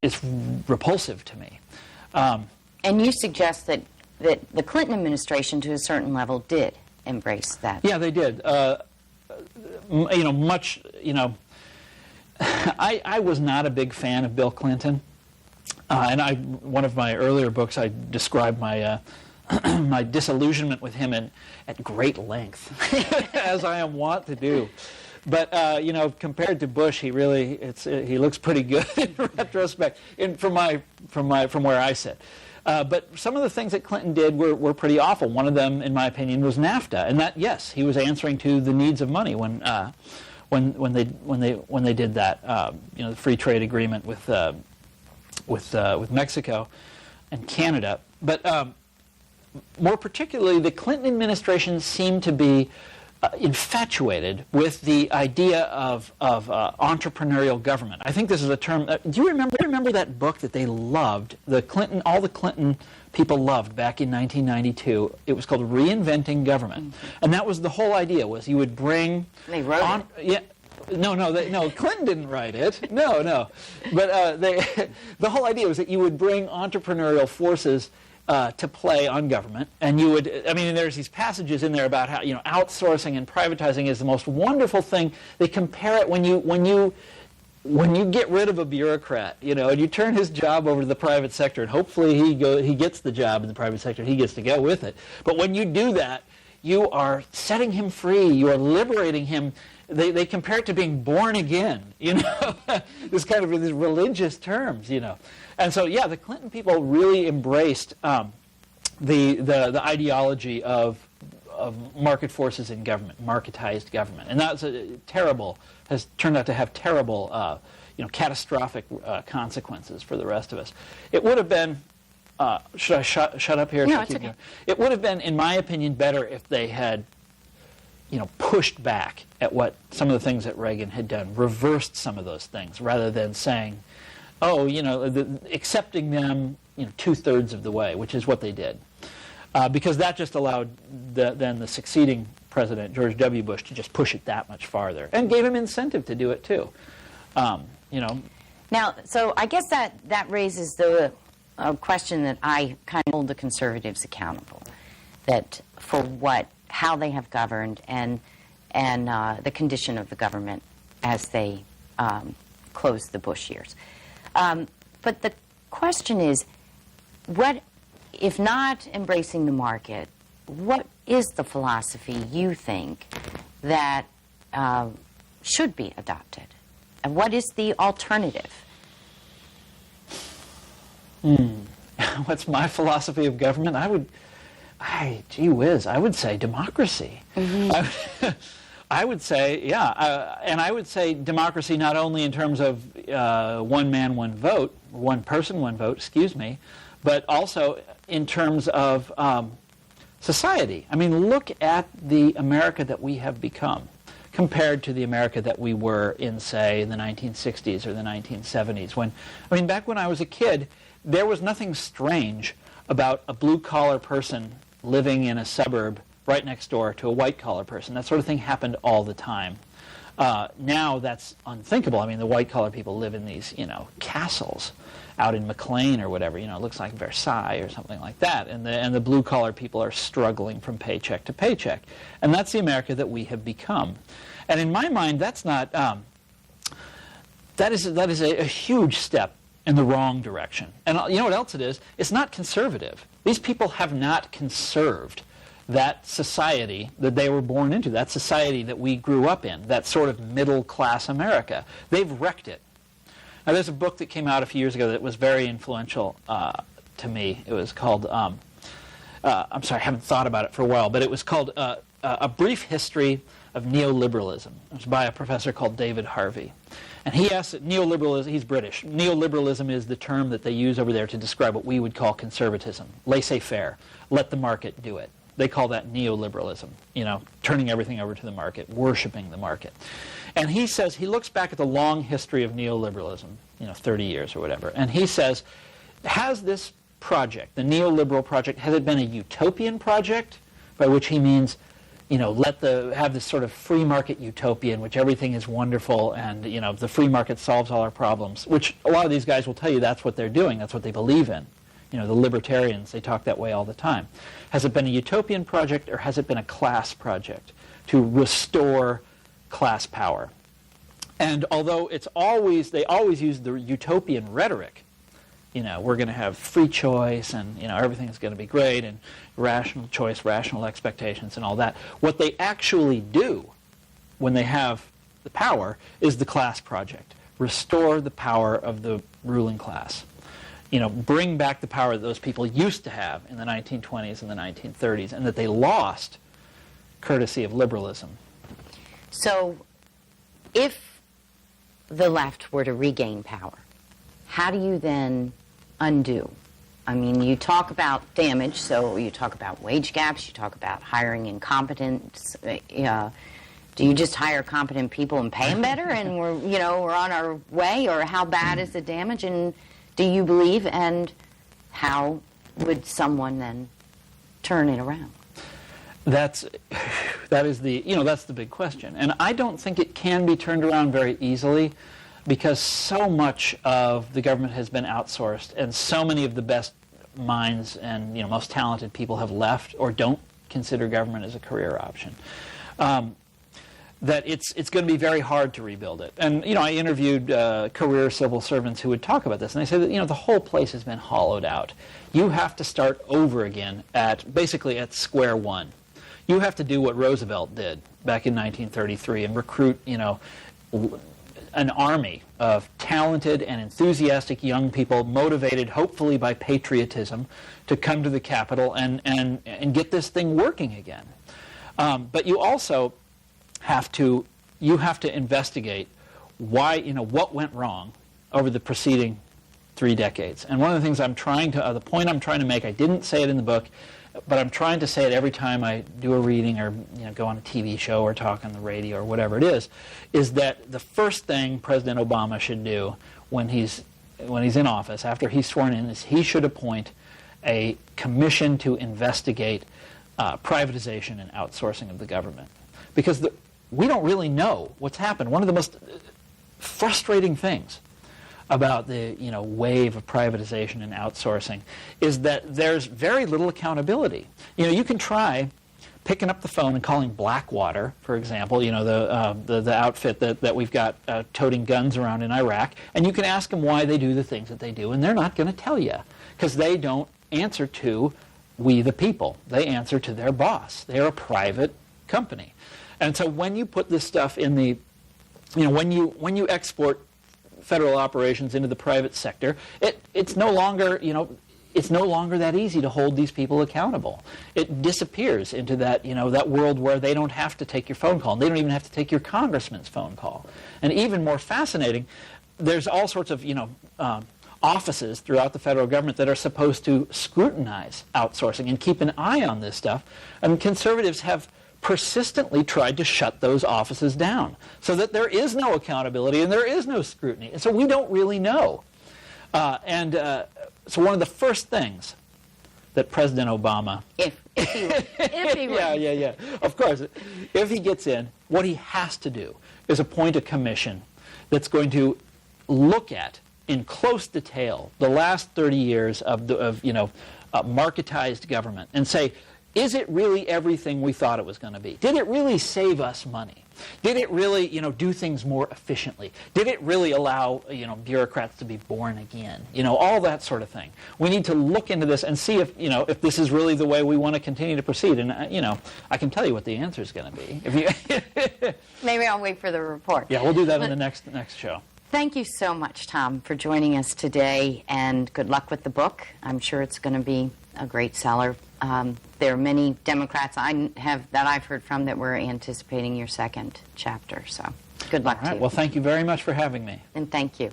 it's repulsive to me. And you suggest that the Clinton administration, to a certain level, did embrace that. Yeah, they did. I was not a big fan of Bill Clinton, and one of my earlier books, I described my my disillusionment with him at great length, as I am wont to do. But compared to Bush, he looks pretty good in retrospect, from where I sit. But some of the things that Clinton did were pretty awful. One of them, in my opinion, was NAFTA, and that, yes, he was answering to the needs of money when they did that. The free trade agreement with Mexico and Canada. But more particularly, the Clinton administration seemed to be infatuated with the idea of entrepreneurial government. I think this is a term. Do you remember that book that they loved? All the Clinton people loved back in 1992. It was called Reinventing Government, and that was the whole idea. Was you would bring. They wrote it. Yeah. No. Clinton didn't write it. No. But the whole idea was that you would bring entrepreneurial forces to play on government, and you would. I mean, there's these passages in there about how outsourcing and privatizing is the most wonderful thing. They compare it when you get rid of a bureaucrat, and you turn his job over to the private sector, and hopefully he gets the job in the private sector. He gets to go with it. But when you do that, you are setting him free. You are liberating him. They compare it to being born again, this kind of these religious terms, And so, yeah, the Clinton people really embraced the ideology of market forces in government, marketized government, and that's has turned out to have terrible, catastrophic consequences for the rest of us. It would have been. Should I shut up here? No, it's okay. It would have been, in my opinion, better if they had. Pushed back at what some of the things that Reagan had done, reversed some of those things, rather than saying, accepting them, 2/3 of the way, which is what they did, because that just allowed then the succeeding president, George W. Bush, to just push it that much farther, and gave him incentive to do it too. Now, so I guess that raises the question that I kind of hold the conservatives accountable, that for how they have governed and the condition of the government as they closed the Bush years. But the question is, what, if not embracing the market, what is the philosophy you think that should be adopted? And what is the alternative? What's my philosophy of government? Gee whiz, I would say democracy. Mm-hmm. I would say, and I would say democracy not only in terms of one man, one vote, one person, one vote, but also in terms of society. I mean, look at the America that we have become compared to the America that we were in, say, in the 1960s or the 1970s. Back when I was a kid, there was nothing strange about a blue-collar person living in a suburb right next door to a white-collar person. That sort of thing happened all the time. Now that's unthinkable. I mean, the white-collar people live in these, castles out in McLean or whatever. It looks like Versailles or something like that. And the blue-collar people are struggling from paycheck to paycheck. And that's the America that we have become. And in my mind, that's not. That is a huge step in the wrong direction. And you know what else it is? It's not conservative. These people have not conserved that society that they were born into, that society that we grew up in, that sort of middle-class America. They've wrecked it. Now, there's a book that came out a few years ago that was very influential to me. It was called, I'm sorry, I haven't thought about it for a while, but it was called A Brief History of Neoliberalism. It was by a professor called David Harvey. And he asks, neoliberalism, he's British, neoliberalism is the term that they use over there to describe what we would call conservatism, laissez-faire, let the market do it. They call that neoliberalism, turning everything over to the market, worshiping the market. And he says, he looks back at the long history of neoliberalism, 30 years or whatever, and he says, has this project, the neoliberal project, has it been a utopian project, by which he means have this sort of free market utopia in which everything is wonderful and the free market solves all our problems, which a lot of these guys will tell you that's what they're doing, that's what they believe in. The libertarians, they talk that way all the time. Has it been a utopian project or has it been a class project to restore class power? And although they always use the utopian rhetoric, we're going to have free choice and, everything's going to be great and rational choice, rational expectations and all that. What they actually do when they have the power is the class project. Restore the power of the ruling class. Bring back the power that those people used to have in the 1920s and the 1930s and that they lost courtesy of liberalism. So if the left were to regain power, how do you then undo? I mean, you talk about damage, so you talk about wage gaps, you talk about hiring incompetence. Do you just hire competent people and pay them better and we're on our way? Or how bad is the damage, and do you believe, and how would someone then turn it around? That is the big question. And I don't think it can be turned around very easily, because so much of the government has been outsourced and so many of the best minds and most talented people have left or don't consider government as a career option. That it's going to be very hard to rebuild it. And I interviewed career civil servants who would talk about this, and they say that the whole place has been hollowed out. You have to start over again basically at square one. You have to do what Roosevelt did back in 1933 and recruit an army of talented and enthusiastic young people, motivated hopefully by patriotism, to come to the Capitol and get this thing working again. But you also have to investigate why, what went wrong over the preceding 3 decades. And one of the things the point I'm trying to make, I didn't say it in the book, but I'm trying to say it every time I do a reading or go on a TV show or talk on the radio or whatever it is that the first thing President Obama should do when he's in office, after he's sworn in, is he should appoint a commission to investigate privatization and outsourcing of the government. Because we don't really know what's happened. One of the most frustrating things about the wave of privatization and outsourcing is that there's very little accountability. You can try picking up the phone and calling Blackwater, for example, the outfit that we've got toting guns around in Iraq, and you can ask them why they do the things that they do, and they're not going to tell you, because they don't answer to we the people. They answer to their boss. They're a private company. And so when you put this stuff in the, when you export federal operations into the private sector, it's no longer, it's no longer that easy to hold these people accountable. It disappears into that, that world where they don't have to take your phone call. And they don't even have to take your congressman's phone call. And even more fascinating, there's all sorts of, offices throughout the federal government that are supposed to scrutinize outsourcing and keep an eye on this stuff. And conservatives have persistently tried to shut those offices down so that there is no accountability and there is no scrutiny. And so we don't really know. So one of the first things that President Obama... If he were. Yeah. Of course. If he gets in, what he has to do is appoint a commission that's going to look at, in close detail, the last 30 years of marketized government and say, is it really everything we thought it was going to be? Did it really save us money? Did it really, do things more efficiently? Did it really allow, bureaucrats to be born again? All that sort of thing. We need to look into this and see if this is really the way we want to continue to proceed. And, I can tell you what the answer is going to be. If you Maybe I'll wait for the report. Yeah, we'll do that in the next show. Thank you so much, Tom, for joining us today, and good luck with the book. I'm sure it's going to be a great seller. There are many Democrats that I've heard from that were anticipating your second chapter. So good luck to you. Well, thank you very much for having me. And thank you.